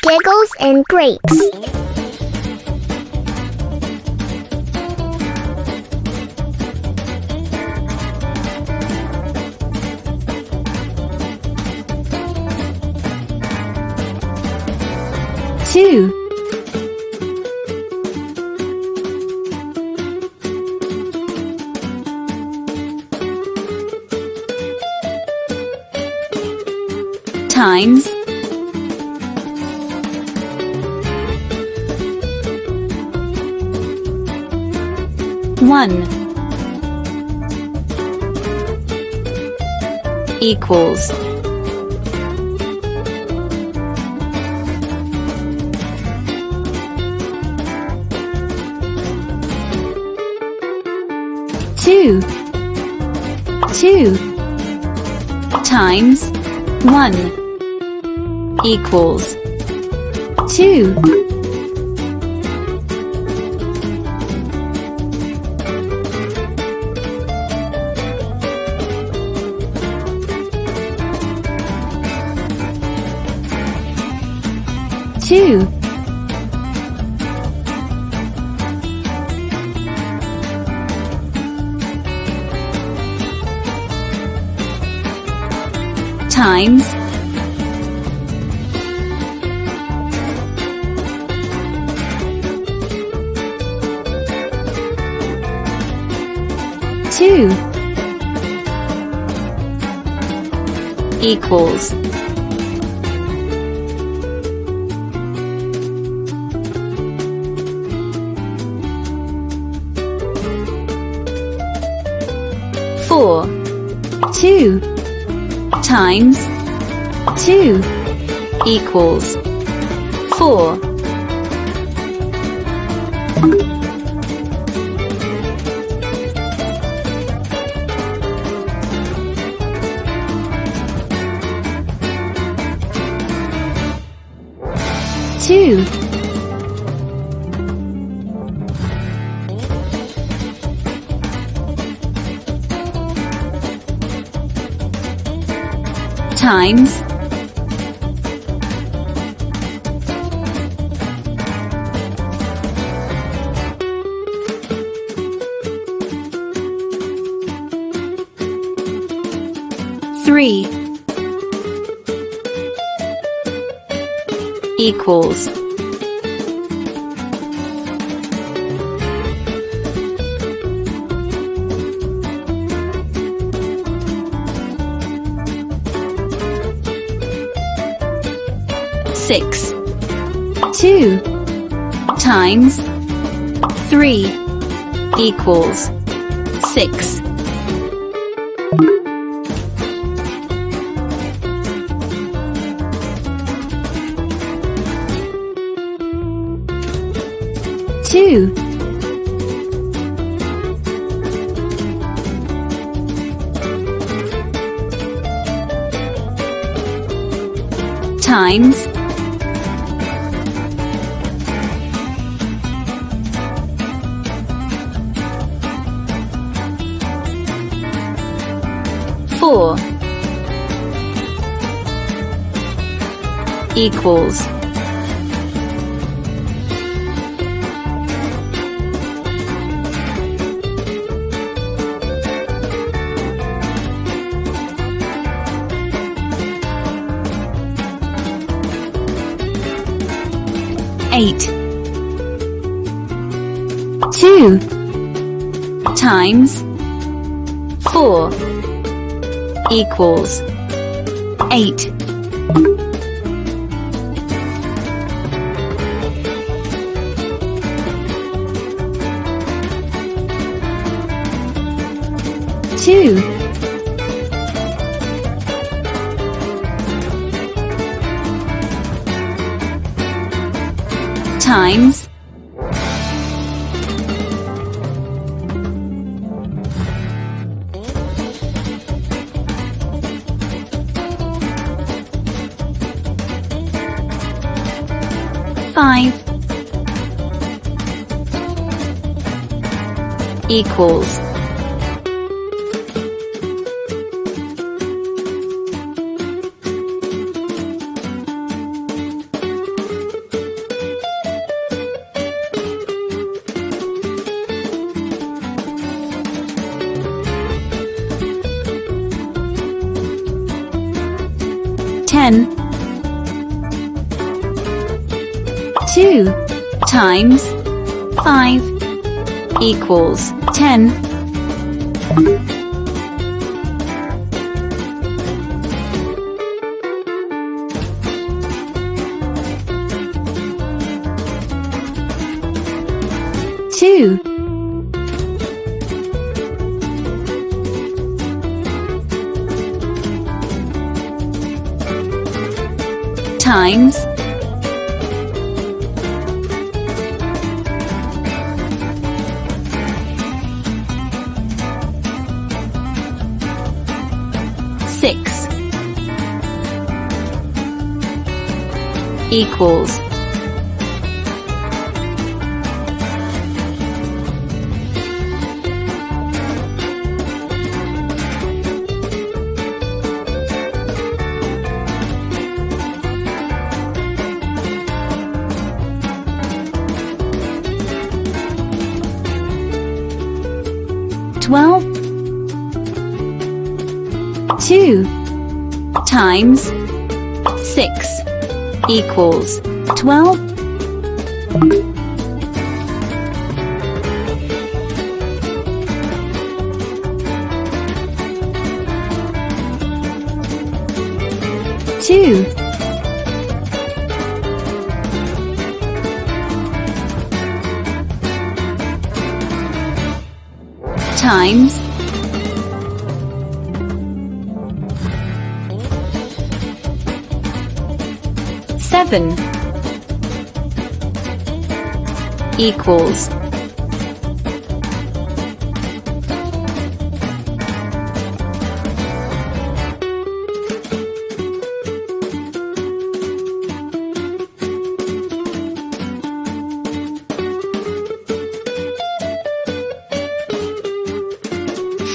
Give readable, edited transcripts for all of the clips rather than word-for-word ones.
Giggles and Grapes. Two. Times. One. Equals. Two. Two. Times. One. Equals. Two. Two. Times. Two. Equals. Four. Two. Times. Two. Equals. Four. Two. Times. Three. Equals. Six. Two. Times. Three. Equals. Six. Two. Times. Four. Equals. Eight. Two. Times. Four. Equals. Eight. Two. Times. Five. Equals. 10. 2 times 5 equals 10. 2 times 6 equals 12. 2 times 6 equals 12. 2 times 7 equals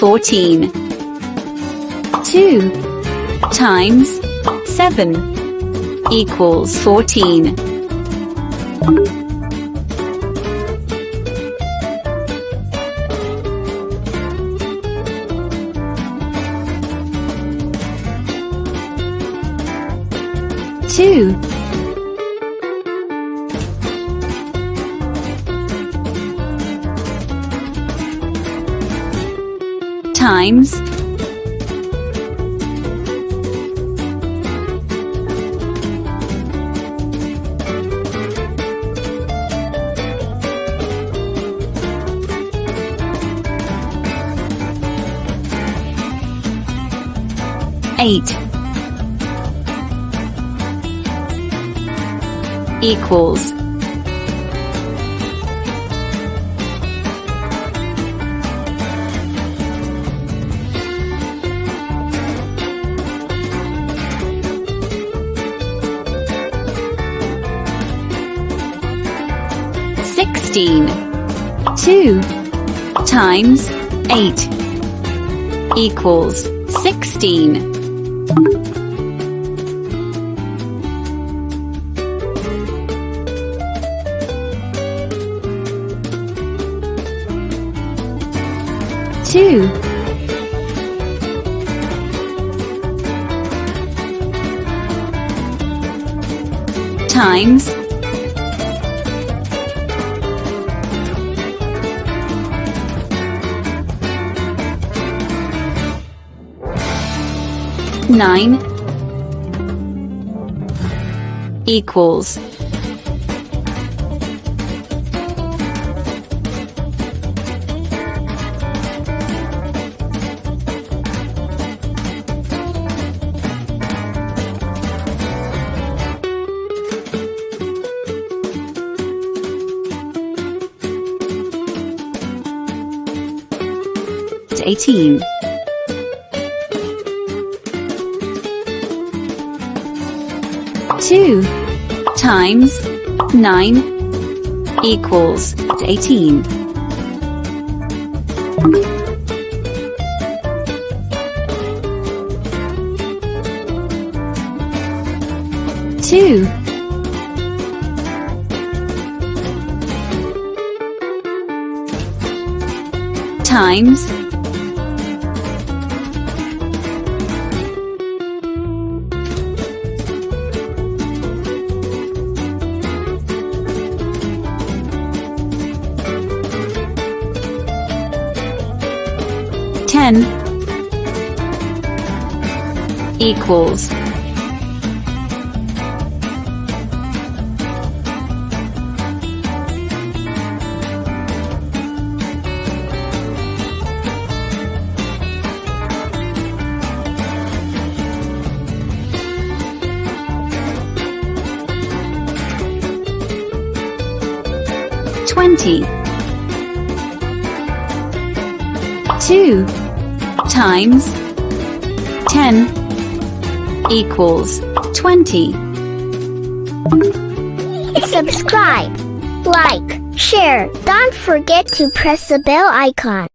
14. 2 times 7 equals 14. 2 times 8 equals 16. 2 times 8 equals 16. 2 times 9 equals 18. 2 times 9 equals 18. 2 times 9 10 equals 20. 2 times 10 equals 20. Subscribe, like, share. Don't forget to press the bell icon.